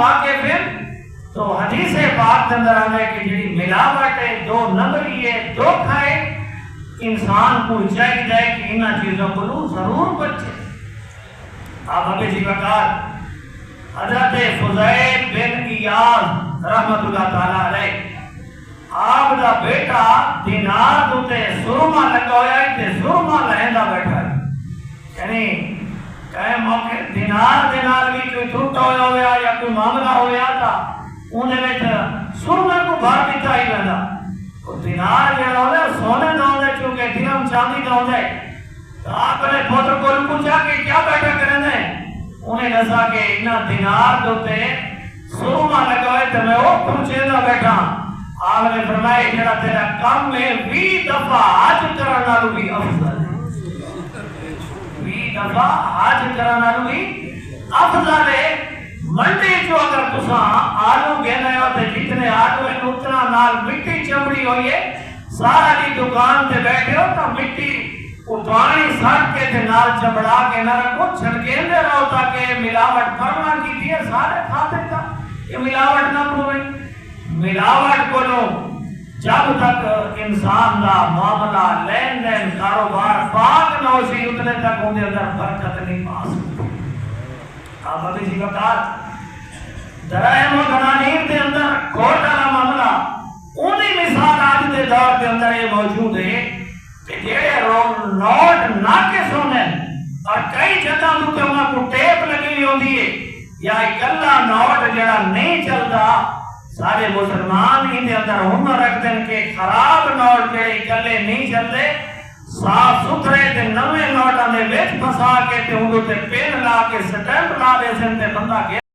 واقف ہیں تو حدیث پاک کے اندر آنے کہ جڑی ملاوٹ ہے، دو نمبری ہے، دھوکھا ہے، انسان کو چاہیے کہ ان چیزوں کو ضرور بچے۔ آپ ابھی جی بکار حضرت فضیل بن ایاض رحمت اللہ تعالیٰ علیہ آپ دا بیٹا دینار دوتے سرما لگا ہویا ہے تے سرما لہندہ بیٹھا ہے، یعنی کہے موقع دینار بھی کوئی ٹوٹا ہویا یا کوئی معاملہ ہویا تھا انہیں میں سرما کو بھار دیتا ہی بہنا دینار جڑا ہوتا ہے سونے دا ہوتا ہے چونکہ درہم چاندی دا ہوتا ہے تو آپ نے پوتر کو پوچھا کہ کیا بیٹھا کرنے انہیں دسا کہ انہاں دینار دوتے سرما لگا ہوئے تو میں وہ پوچھے دا بیٹھا۔ آپ نے فرمایا جڑا تیرا کام ہے 20 دفعہ حج کرنا لو بھی افضل ہے، 20 دفعہ حج کرنا لو بھی افضل ہے۔ منڈی جو اگر تساں آلو گھنے ہو تے جتنے آلو ہیں اتنا نال مٹی چمڑی ہوئی ہے، سارا دی دکان تے بیٹھے ہو تو مٹی کو پانی سٹ کے تے نال چمڑا کے نہ رکھو، چھڑکے دے رہو تاکہ ملاوٹ کرنا کی دیئے سارے کھاتے تھا یہ ملاوٹ نہ پروے۔ ملاوٹ کو لو جب تک انسان دا معاملہ لین دین کاروبار پاک نہ ہو سی اتنے تک اندر اندر برکت نہیں پا سکتی۔ آپ ابھی جی بکار درائم و دنانیر دے اندر کھوٹا نہ معاملہ انہی مثال آج دے دور کے اندر یہ موجود ہے کہ جیڑے نوٹ ناقص ہونے اور کئی جگہ دوتے انہاں کو ٹیپ لگی ہوتی ہے یا اکلا نوٹ جڑا نہیں چلتا سارے مسلمان ہی دے اندر ہنر رکھتے ہیں کہ خراب نوٹ جڑے اکلے نہیں چلتے صاف ستھرے تے نوے نوٹاں دے وچ پھسا کے تے انہوں تے پین لا کے سٹیمپ لا دے سن تے بندہ